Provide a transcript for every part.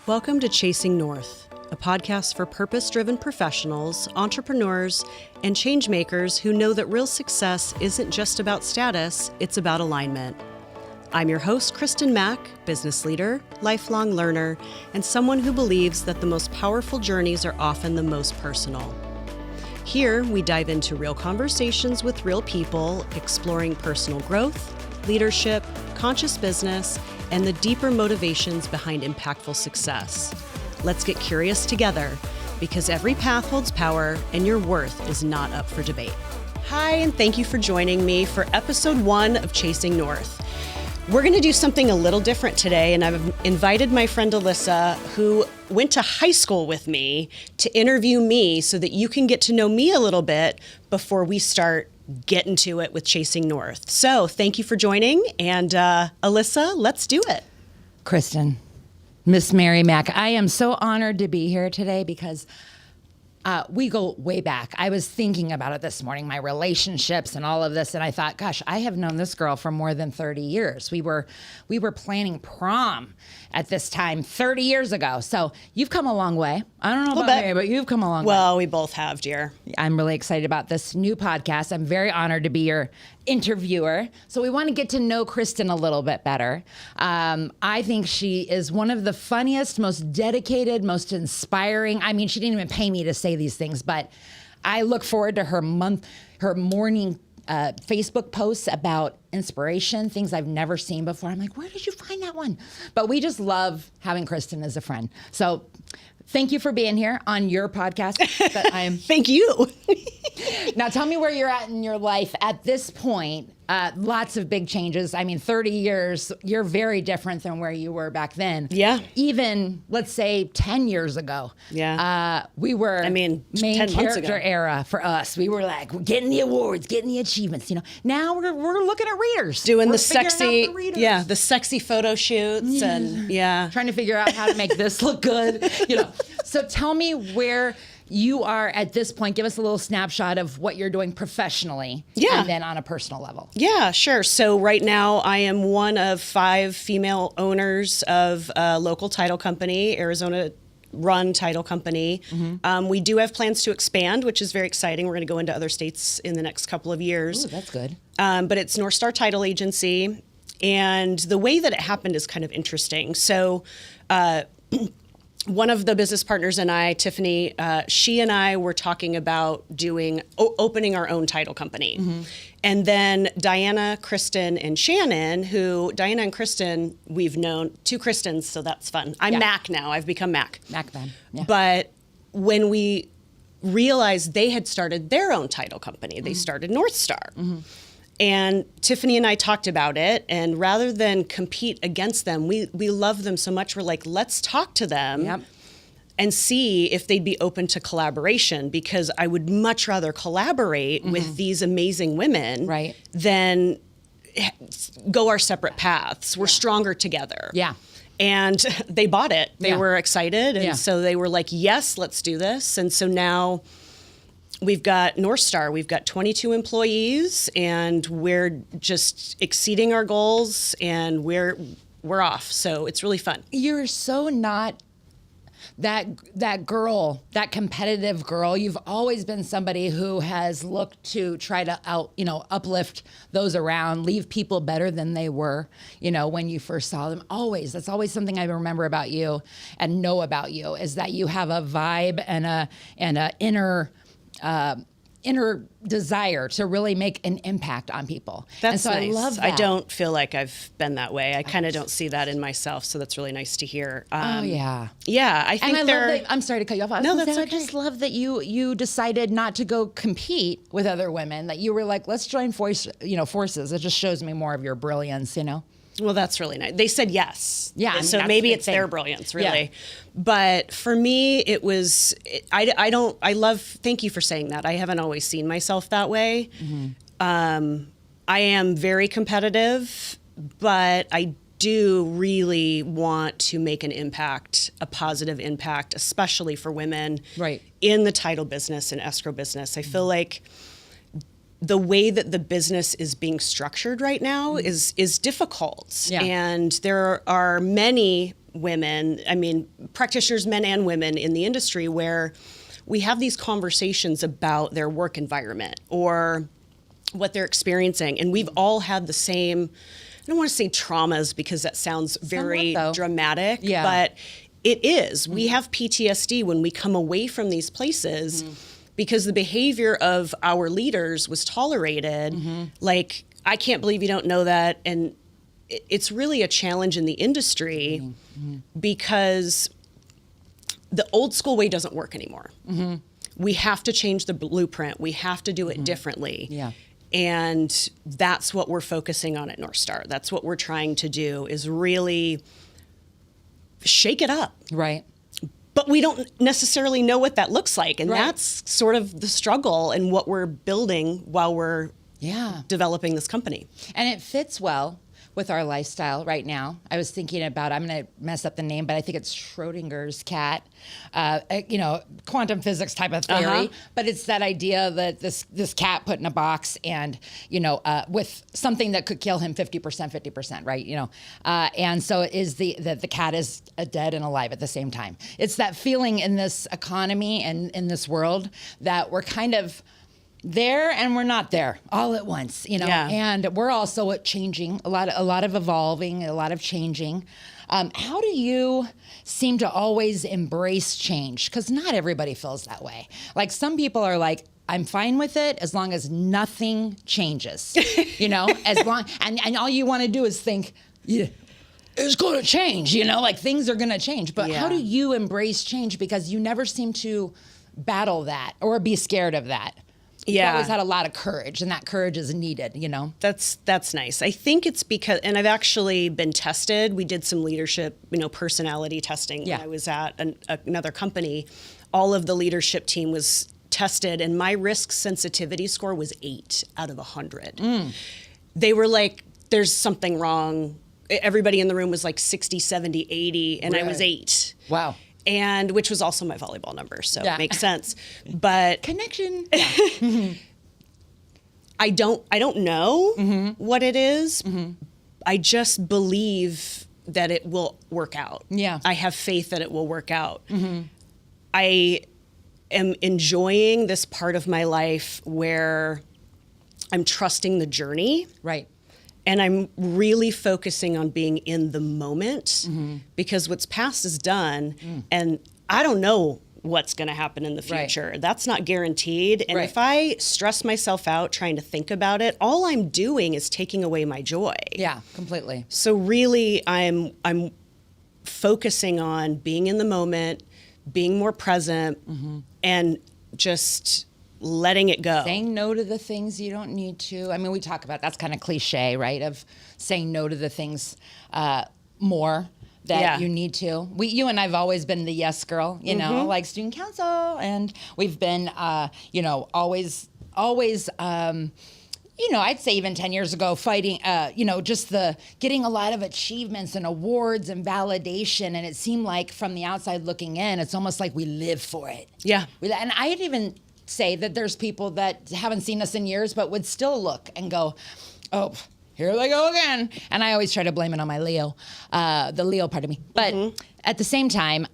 Welcome to Chasing North, a podcast for purpose-driven professionals, entrepreneurs, and change makers who know that real success isn't just about status, it's about alignment. I'm your host, Christin Mack, business leader, lifelong learner, and someone who believes that the most powerful journeys are often the most personal. Here, we dive into real conversations with real people, exploring personal growth, leadership, conscious business, and the deeper motivations behind impactful success. Let's get curious together, because every path holds power and your worth is not up for debate. Hi, and thank you for joining me for episode 1 of Chasing North. We're going to do something a little different today, and I've invited my friend Alisa, who went to high school with me, to interview me so that you can get to know me a little bit before we start getting to it with Chasing North. So thank you for joining, and Alisa, let's do it. Christin, Miss Mary Mack, I am so honored to be here today because we go way back. I was thinking about it this morning, my relationships and all of this, and I thought, gosh, I have known this girl for more than 30 years. We were planning prom at this time 30 years ago. So you've come a long way. I don't know about Mary, but you've come a long way. Well, we both have, dear. I'm really excited about this new podcast. I'm very honored to be your interviewer. So we want to get to know Christin a little bit better. I think she is one of the funniest, most dedicated, most inspiring. I mean, she didn't even pay me to say these things, but I look forward to her morning Facebook posts about inspiration, things I've never seen before. I'm like, where did you find that one? But we just love having Christin as a friend. So thank you for being here on your podcast. Thank you. Now tell me where you're at in your life at this point. Lots of big changes. I mean, 30 years, you're very different than where you were back then. Yeah. Even, let's say, 10 years ago. Yeah. We were, main 10 months ago. Character era for us. We were like, we're getting the awards, getting the achievements. You know, now we're looking at readers. Doing the sexy, the sexy photo shoots and trying to figure out how to make this look good. You know, so tell me where you are at this point. Give us a little snapshot of what you're doing professionally and then on a personal level. Yeah, sure. So right now I am one of 5 female owners of a local title company, Arizona run title company. Mm-hmm. We do have plans to expand, which is very exciting. We're going to go into other states in the next couple of years. Ooh, that's good. But it's NorthStar Title Agency. And the way that it happened is kind of interesting. So, one of the business partners and I, Tiffany, she and I were talking about opening our own title company. Mm-hmm. And then Diana, Christin, and Shannon, Diana and Christin, we've known, 2 Christins, so that's fun. I'm Mac now. I've become Mac. Mac then. Yeah. But when we realized they had started their own title company, they started NorthStar. Mm-hmm. And Tiffany and I talked about it, and rather than compete against them, we love them so much, we're like, let's talk to them and see if they'd be open to collaboration, because I would much rather collaborate with these amazing women than go our separate paths. We're stronger together. Yeah. And they bought it. They were excited, and so they were like, yes, let's do this. And so now we've got NorthStar. We've got 22 employees, and we're just exceeding our goals, and we're off. So it's really fun. You're so not that girl, that competitive girl. You've always been somebody who has looked to try to uplift those around, leave people better than they were, when you first saw them. Always. That's always something I remember about you and know about you, is that you have a vibe and a inner desire to really make an impact on people. That's and so nice. I love that. I don't feel like I've been that way. I kind of don't see that in myself, so that's really nice to hear. Yeah, I think love that. I'm sorry to cut you off. No, that's okay. I just love that you decided not to go compete with other women. That you were like, let's join forces. It just shows me more of your brilliance. Well, that's really nice. They said yes. Yeah. So maybe it's their brilliance, really. Yeah. But for me, it was, thank you for saying that. I haven't always seen myself that way. Mm-hmm. I am very competitive, but I do really want to make an impact, a positive impact, especially for women in the title business and escrow business. I feel like the way that the business is being structured right now is difficult. Yeah. And there are many women, I mean, practitioners, men and women in the industry, where we have these conversations about their work environment or what they're experiencing. And we've all had the same, I don't want to say traumas because that sounds very dramatic, but it is. We have PTSD when we come away from these places because the behavior of our leaders was tolerated. Like, I can't believe you don't know that. And it's really a challenge in the industry because the old school way doesn't work anymore. We have to change the blueprint. We have to do it differently. And that's what we're focusing on at NorthStar. That's what we're trying to do, is really shake it up. Right. But we don't necessarily know what that looks like. And that's sort of the struggle and what we're building while we're developing this company. And it fits well with our lifestyle right now. I was thinking about, I'm going to mess up the name, but I think it's Schrodinger's cat, quantum physics type of theory. But it's that idea that this cat put in a box and, with something that could kill him 50%, 50%, right? And so is the cat is dead and alive at the same time. It's that feeling in this economy and in this world that we're kind of there and we're not there all at once, and we're also changing, a lot of evolving, a lot of changing. How do you seem to always embrace change? Because not everybody feels that way. Like, some people are like, I'm fine with it as long as nothing changes, as long, and all you want to do is think, it's going to change, like things are going to change. But how do you embrace change? Because you never seem to battle that or be scared of that. You've always had a lot of courage, and that courage is needed, That's nice. I think it's because, and I've actually been tested. We did some leadership, personality testing when I was at another company. All of the leadership team was tested, and my risk sensitivity score was 8 out of 100. They were like, there's something wrong. Everybody in the room was like 60, 70, 80, and I was 8. Wow. And which was also my volleyball number, so it makes sense. But connection. I don't know what it is. I just believe that it will work out. I have faith that it will work out. I am enjoying this part of my life where I'm trusting the journey. Right. And I'm really focusing on being in the moment because what's past is done. And I don't know what's going to happen in the future. That's not guaranteed. And if I stress myself out trying to think about it, all I'm doing is taking away my joy. Yeah, completely. So really, I'm focusing on being in the moment, being more present, and just letting it go. Saying no to the things you don't need to. I mean, we talk about, that's kind of cliche, right? Of saying no to the things more that you need to. You and I've always been the yes girl, like student council. And we've been, always, I'd say even 10 years ago, fighting, just getting a lot of achievements and awards and validation. And it seemed like from the outside looking in, it's almost like we live for it. Yeah. And I'd even say that there's people that haven't seen us in years, but would still look and go, oh, here they go again. And I always try to blame it on my Leo, the Leo part of me. But at the same time,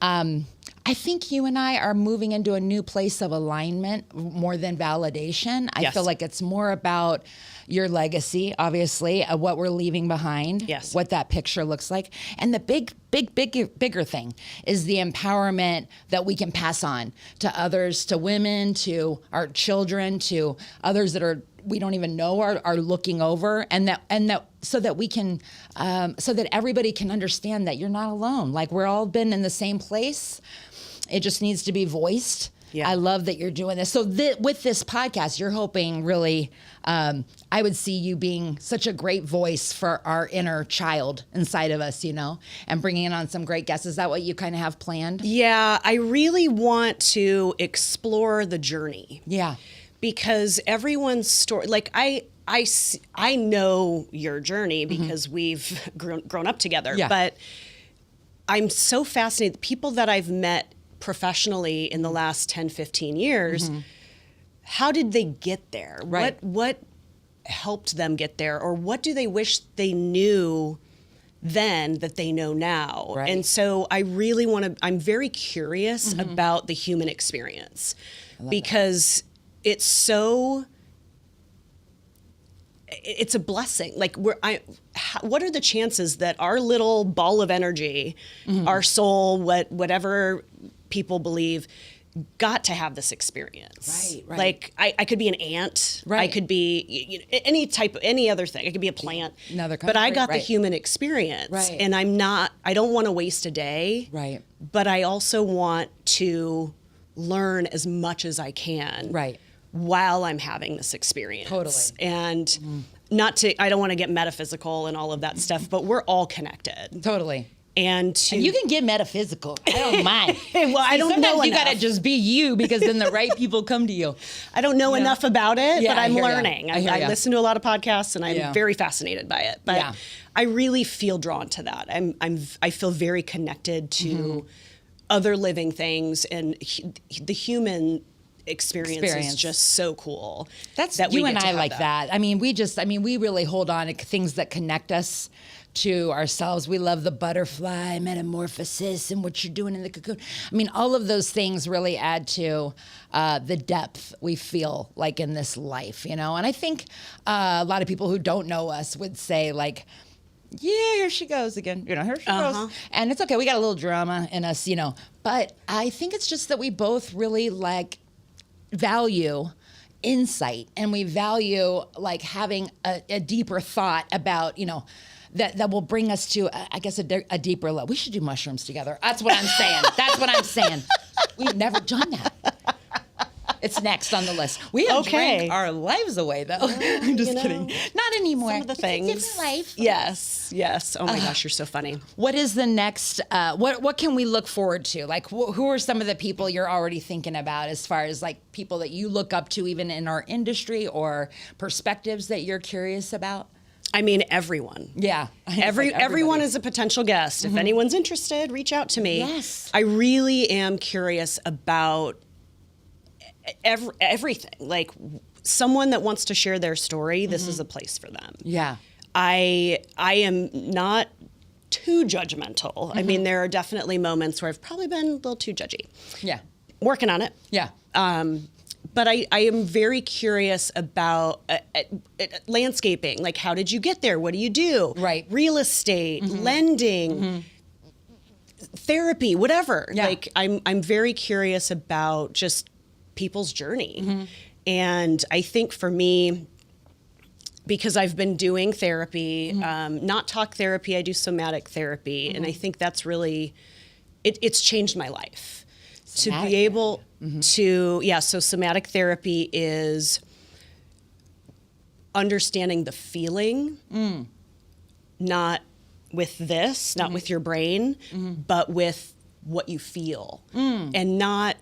I think you and I are moving into a new place of alignment more than validation. I feel like it's more about your legacy, obviously, of what we're leaving behind, what that picture looks like. And the bigger thing is the empowerment that we can pass on to others, to women, to our children, to others that we don't even know are looking over, and that so that we can, so that everybody can understand that you're not alone. Like, we're all been in the same place. It just needs to be voiced. Yeah. I love that you're doing this. So with this podcast, you're hoping really, I would see you being such a great voice for our inner child inside of us, and bringing on some great guests. Is that what you kind of have planned? Yeah, I really want to explore the journey. Yeah. Because everyone's story, like I know your journey because we've grown up together, but I'm so fascinated. People that I've met professionally in the last 10, 15 years, how did they get there? Right. What helped them get there? Or what do they wish they knew then that they know now. Right. And so I really I'm very curious about the human experience because it's a blessing. Like what are the chances that our little ball of energy, our soul, whatever people believe, got to have this experience? Right. Like I could be an ant. Right. I could be any other thing. I could be a plant. Another but I country, got the right. human experience. Right. And I don't want to waste a day. Right. But I also want to learn as much as I can. Right. While I'm having this experience. Totally. And I don't want to get metaphysical and all of that stuff, but we're all connected. Totally. And you can get metaphysical. I don't mind. Well, I don't know Sometimes you enough. got to just be you, because then the right people come to you. I don't know enough about it, Yeah, but I I'm hear ya. learning. I hear ya. I listen to a lot of podcasts, and I'm Yeah. very fascinated by it. But Yeah. I really feel drawn to that. I feel very connected to other living things, and the human experience is just so cool. That we you get and to I have like that. I mean, we really hold on to things that connect us to ourselves. We love the butterfly metamorphosis and what you're doing in the cocoon. I mean, all of those things really add to the depth we feel like in this life, And I think a lot of people who don't know us would say, like, yeah, here she goes again. Here she goes. And it's okay. We got a little drama in us, But I think it's just that we both really value insight, and we value having a deeper thought about, that will bring us to, I guess, a deeper level. We should do mushrooms together. That's what I'm saying. We've never done that. It's next on the list. We have drank our lives away, though. I'm just kidding. Not anymore. Some of the things. It's a different life. Yes. Oh my gosh, you're so funny. What is the next, what can we look forward to? Like, who are some of the people you're already thinking about, as far as people that you look up to, even in our industry, or perspectives that you're curious about? I mean, everyone. Yeah. Everyone is a potential guest. If anyone's interested, reach out to me. Yes. I really am curious about everything. Like, someone that wants to share their story, this is a place for them. Yeah. I am not too judgmental. I mean, there are definitely moments where I've probably been a little too judgy. Yeah. Working on it. Yeah. But I am very curious about landscaping. Like, how did you get there? What do you do? Right. Real estate, lending, therapy, whatever. Yeah. Like, I'm very curious about just people's journey. And I think for me, because I've been doing therapy, not talk therapy, I do somatic therapy. And I think that's really, it's changed my life. Somatic to be able to, so somatic therapy is understanding the feeling, not with this, not with your brain, but with what you feel. And not,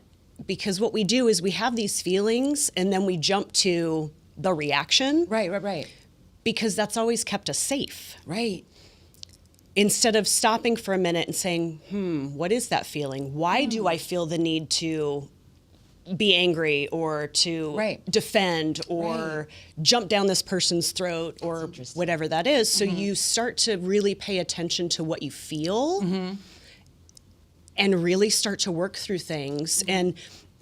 because what we do is we have these feelings and then we jump to the reaction. Right. Because that's always kept us safe. Right. Instead of stopping for a minute and saying, what is that feeling? Why do I feel the need to be angry or to defend or jump down this person's throat or whatever that is? So you start to really pay attention to what you feel and really start to work through things. And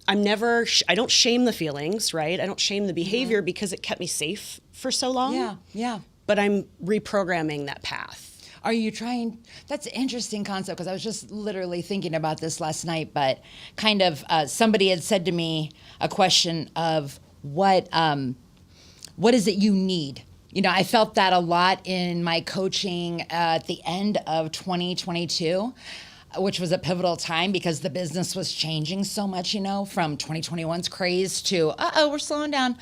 I don't shame the feelings, right? I don't shame the behavior because it kept me safe for so long. Yeah. But I'm reprogramming that path. Are you trying? That's an interesting concept, because I was just literally thinking about this last night. But kind of somebody had said to me a question of what is it you need? I felt that a lot in my coaching at the end of 2022. Which was a pivotal time because the business was changing so much, from 2021's craze to, we're slowing down.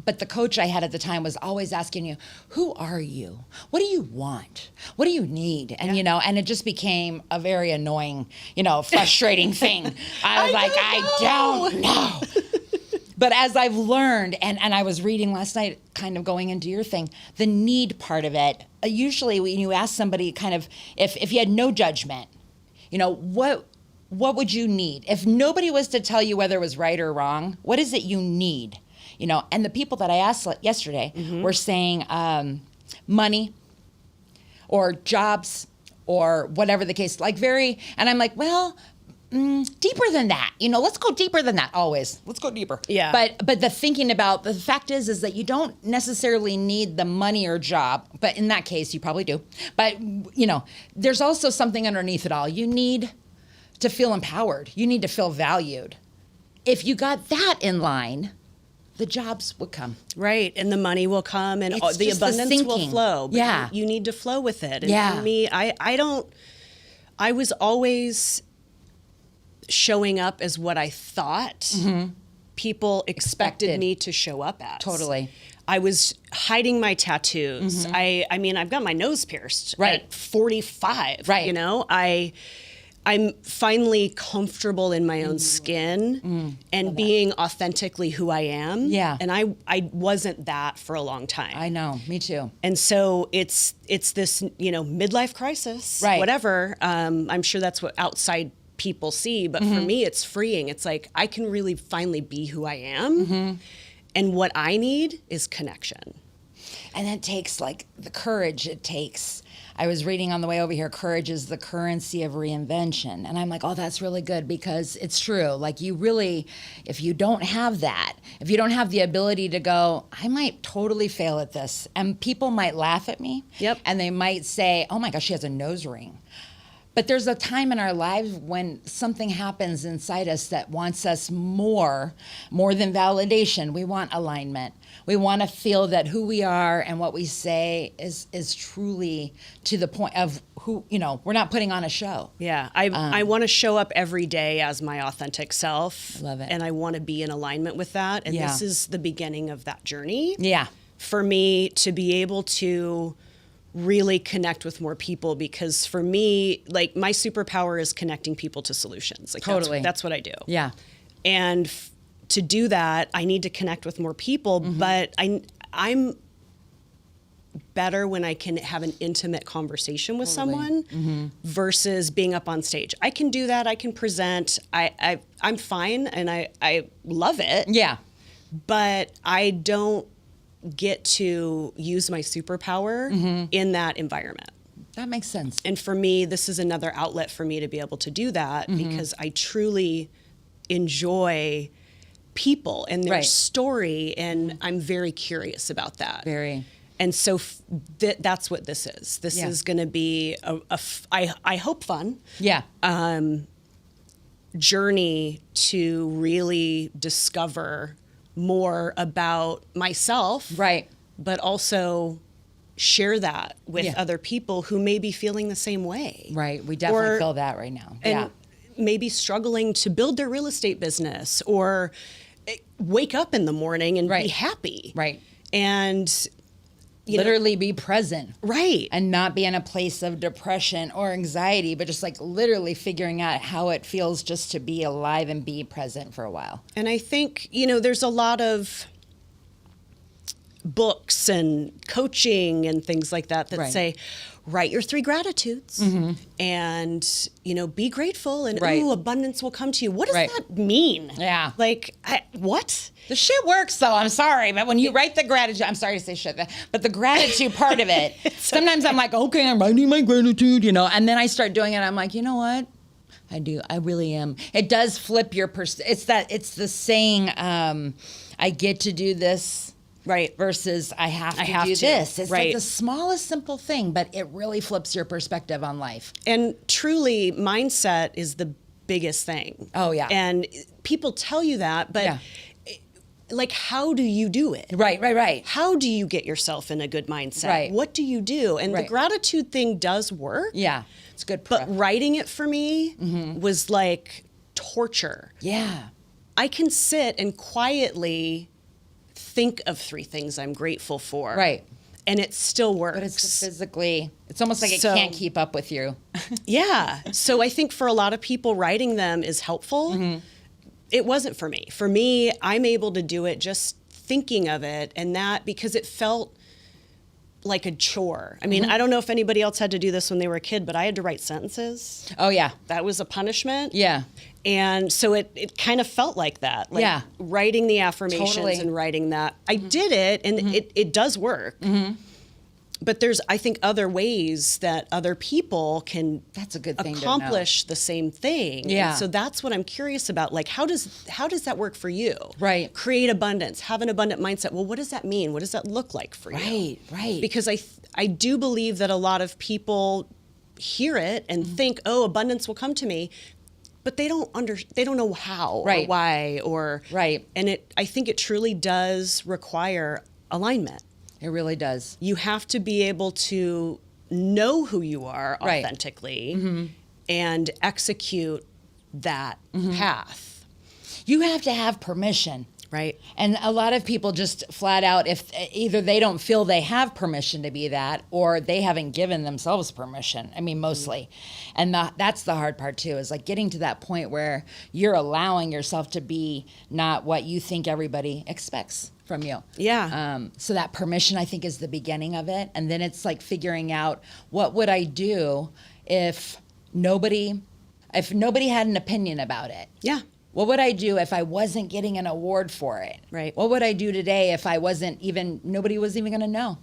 But the coach I had at the time was always asking you, who are you? What do you want? What do you need? And, and it just became a very annoying, frustrating thing. I was I don't know. But as I've learned, and I was reading last night, kind of going into your thing, the need part of it, usually when you ask somebody kind of, if you had no judgment, what would you need? If nobody was to tell you whether it was right or wrong, what is it you need? And the people that I asked yesterday were saying money, or jobs or whatever the case, and I'm like, well, deeper than that, let's go deeper than that always. Let's go deeper. Yeah. But the fact is that you don't necessarily need the money or job, but in that case, you probably do. But, there's also something underneath it all. You need to feel empowered. You need to feel valued. If you got that in line, the jobs would come. Right. And the money will come and It's the just abundance will flow. But Yeah. you need to flow with it. And Yeah. for me, I was always showing up as what I thought people expected me to show up as. Totally. I was hiding my tattoos. I've got my nose pierced at 45. Right. I'm finally comfortable in my own skin and being authentically who I am. Yeah. And I wasn't that for a long time. I know. Me too. And so it's this, midlife crisis, Right. whatever. I'm sure that's what outside people see, but for me, it's freeing. It's like, I can really finally be who I am. And what I need is connection. And it takes the courage it takes. I was reading on the way over here, courage is the currency of reinvention. And I'm like, oh, that's really good because it's true. You really, if you don't have that, if you don't have the ability to go, I might totally fail at this. And people might laugh at me. Yep. And they might say, oh my gosh, she has a nose ring. But there's a time in our lives when something happens inside us that wants us more than validation. We want alignment. We want to feel that who we are and what we say is truly to the point of who, we're not putting on a show. Yeah, I want to show up every day as my authentic self. I love it. And I want to be in alignment with that. And this is the beginning of that journey. Yeah. For me to be able to really connect with more people, because for me, my superpower is connecting people to solutions. Totally. That's what I do. Yeah. And to do that, I need to connect with more people, but I'm better when I can have an intimate conversation with someone versus being up on stage. I can do that. I can present. I'm fine and I love it. Yeah. But I don't get to use my superpower in that environment. That makes sense. And for me, this is another outlet for me to be able to do that because I truly enjoy people and their story, and I'm very curious about that. Very. And so that's what this is. This is going to be I hope fun. Yeah. Journey to really discover more about myself, Right. but also share that with other people who may be feeling the same way. Right. We definitely feel that right now. And maybe struggling to build their real estate business or wake up in the morning and be happy. Right. And literally be present. Right. And not be in a place of depression or anxiety, but just literally figuring out how it feels just to be alive and be present for a while. And I think, there's a lot of books and coaching and things like that say, write your 3 gratitudes and, be grateful and abundance will come to you. What does that mean? Yeah. What? The shit works though, I'm sorry, but when you write the gratitude, I'm sorry to say shit, but the gratitude part of it, sometimes I'm like, okay, I'm writing my gratitude, and then I start doing it, I'm like, you know what? I really am. It does flip your it's the saying, I get to do this. Right. Versus I have to do this. It's right. the smallest simple thing, but it really flips your perspective on life. And truly, mindset is the biggest thing. Oh, yeah. And people tell you that, but how do you do it? Right. How do you get yourself in a good mindset? Right. What do you do? And the gratitude thing does work. Yeah, it's good. But writing it for me was like torture. Yeah. I can sit and quietly think of 3 things I'm grateful for. Right. And it still works. But it's it's almost like it can't keep up with you. Yeah. So I think for a lot of people, writing them is helpful. It wasn't for me. For me, I'm able to do it just thinking of it, and that because it felt like a chore. I mean, I don't know if anybody else had to do this when they were a kid, but I had to write sentences. Oh, yeah. That was a punishment. Yeah. And so it kind of felt like that. Writing the affirmations and writing that. I did it, and it does work. But there's, I think, other ways that other people can That's a good thing accomplish the same thing. Yeah. And so that's what I'm curious about. Like, how does that work for you? Right. Create abundance, have an abundant mindset. Well, what does that mean? What does that look like for you? Right. Because I do believe that a lot of people hear it and think, oh, abundance will come to me. But they don't know how or why or and I think it truly does require alignment. It really does. You have to be able to know who you are authentically and execute that path. You have to have permission. Right. And a lot of people just flat out, if either they don't feel they have permission to be that, or they haven't given themselves permission. I mean, mostly. And that's the hard part too, is like getting to that point where you're allowing yourself to be not what you think everybody expects from you. Yeah. So that permission, I think, is the beginning of it. And then it's like figuring out, what would I do if nobody had an opinion about it? Yeah. What would I do if I wasn't getting an award for it? Right. What would I do today if nobody was even going to know?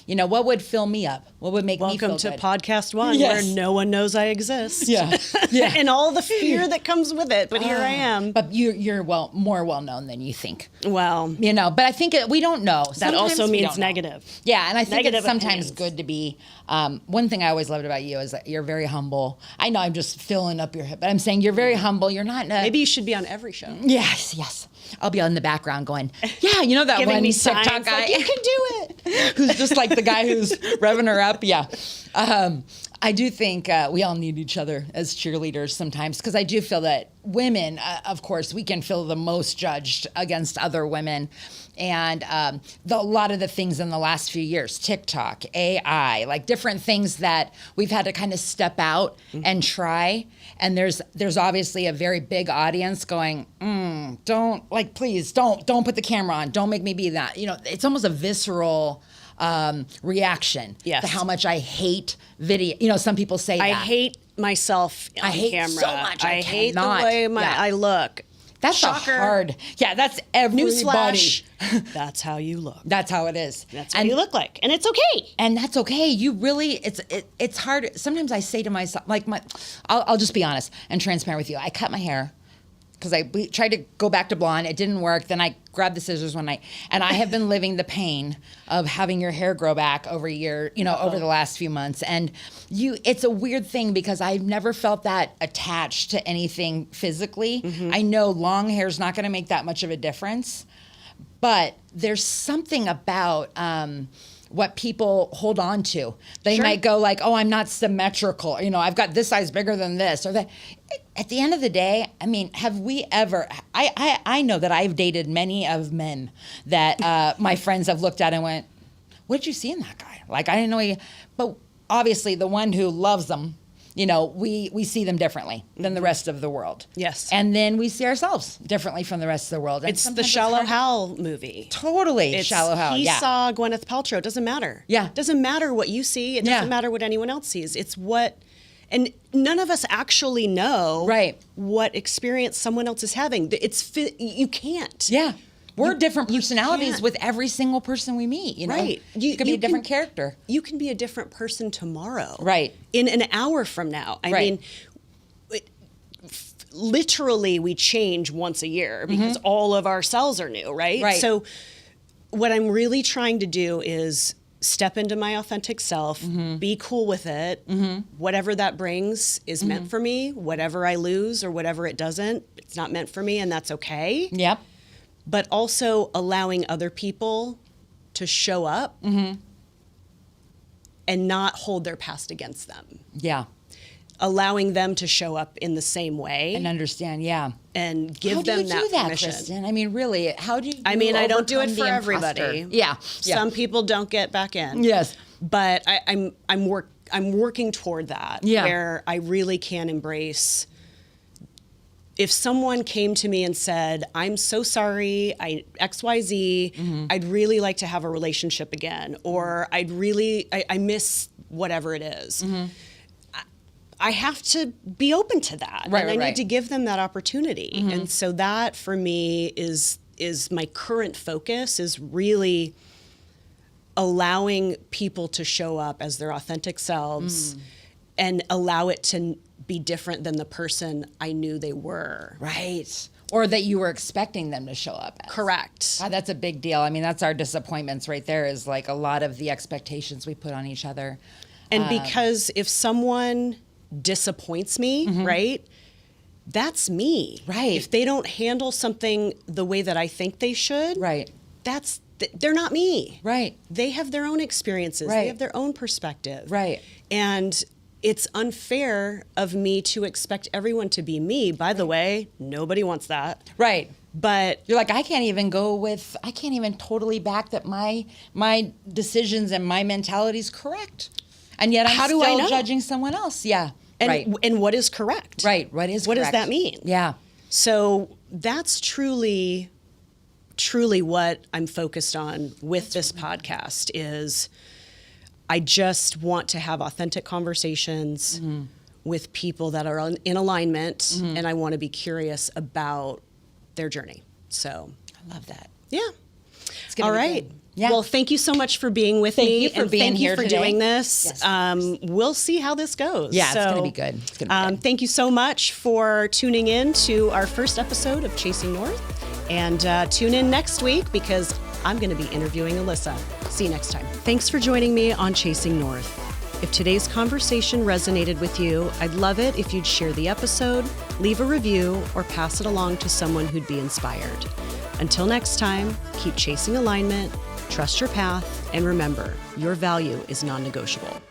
You know, what would fill me up? What would make me feel good? Welcome to Podcast One, where no one knows I exist. Yeah. And all the fear that comes with it. But here I am. But you're more well known than you think. Well, You know, but I think we don't know. that Sometimes also we means don't know. negative. Yeah, and I think Negative it's sometimes opinions. good to be. One thing I always loved about you is that you're very humble. I know I'm just filling up your head, but I'm saying you're very humble. You're not. Maybe you should be on every show. Yes. I'll be in the background going, yeah, you know that Giving one me TikTok signs guy? like, you can do it. Who's just like the guy who's revving her up. Yeah. I do think we all need each other as cheerleaders sometimes, because I do feel that women, of course, we can feel the most judged against other women. And a lot of the things in the last few years, TikTok, AI, like different things that we've had to kind of step out and try. And there's obviously a very big audience going, please don't put the camera on. Don't make me be that. You know, it's almost a visceral reaction to how much I hate video. You know, some people say I that. hate myself on camera. So much. I hate the way I look. That's hard. Yeah, that's everybody. Newsflash. That's how you look. That's how it is. That's what you look like, and it's okay. And that's okay. You really, it's hard. Sometimes I say to myself, like I'll just be honest and transparent with you. I cut my hair because I tried to go back to blonde. It didn't work. Then I grabbed the scissors one night, and I have been living the pain of having your hair grow back over over the last few months. And it's a weird thing because I've never felt that attached to anything physically. I know long hair is not going to make that much of a difference, but there's something about what people hold on to. They might go like, oh, I'm not symmetrical. You know, I've got this size bigger than this or that. At the end of the day, I mean, have we ever, I know that I've dated many of men that my friends have looked at and went, what did you see in that guy? Like, I didn't know but obviously the one who loves them, you know, we see them differently than the rest of the world. Yes. And then we see ourselves differently from the rest of the world. And it's the Shallow Hal movie. Totally. Shallow Hal. He saw Gwyneth Paltrow. It doesn't matter. Yeah. It doesn't matter what you see. It doesn't matter what anyone else sees. It's and none of us actually know what experience someone else is having. You can't. Yeah. We're different personalities with every single person we meet, you know? Right. You could be a different character. You can be a different person tomorrow. Right. In an hour from now. I mean, literally we change once a year because all of our cells are new, right? So what I'm really trying to do is step into my authentic self, be cool with it. Whatever that brings is meant for me. Whatever I lose or whatever it doesn't, it's not meant for me, and that's okay. Yep. But also allowing other people to show up and not hold their past against them. Yeah. Allowing them to show up in the same way. And understand, and give them that permission. Christin? I mean, really, how do you I don't do it for everybody. Yeah. Some people don't get back in. Yes. But I'm working toward that where I really can embrace. If someone came to me and said, I'm so sorry, XYZ, I'd really like to have a relationship again, or I miss whatever it is. I have to be open to that. And I need to give them that opportunity. And so that for me is my current focus is really allowing people to show up as their authentic selves and allow it to be different than the person I knew they were. Right. Or that you were expecting them to show up as. Correct. God, that's a big deal. I mean, that's our disappointments right there, is like a lot of the expectations we put on each other. And because if someone disappoints me, right, that's me. Right. If they don't handle something the way that I think they should, Right. They're not me. Right. They have their own experiences. Right. They have their own perspective. Right. And it's unfair of me to expect everyone to be me. By the way, nobody wants that. Right. But You're like, I can't even totally back that my decisions and my mentality is correct. And yet I'm still judging someone else. Yeah. And what is correct? Right. What does that mean? Yeah. So that's truly what I'm focused on with this podcast is I just want to have authentic conversations with people that are in alignment, and I want to be curious about their journey. So I love that. Yeah. It's gonna All be right. good. Yeah. Well, thank you so much for being with me. Thank you for being here Thank you for doing this. Yes, we'll see how this goes. Yeah, it's going to be good. It's gonna be good. Thank you so much for tuning in to our first episode of Chasing North. And tune in next week because I'm going to be interviewing Alisa. See you next time. Thanks for joining me on Chasing North. If today's conversation resonated with you, I'd love it if you'd share the episode, leave a review, or pass it along to someone who'd be inspired. Until next time, keep chasing alignment, trust your path, and remember, your value is non-negotiable.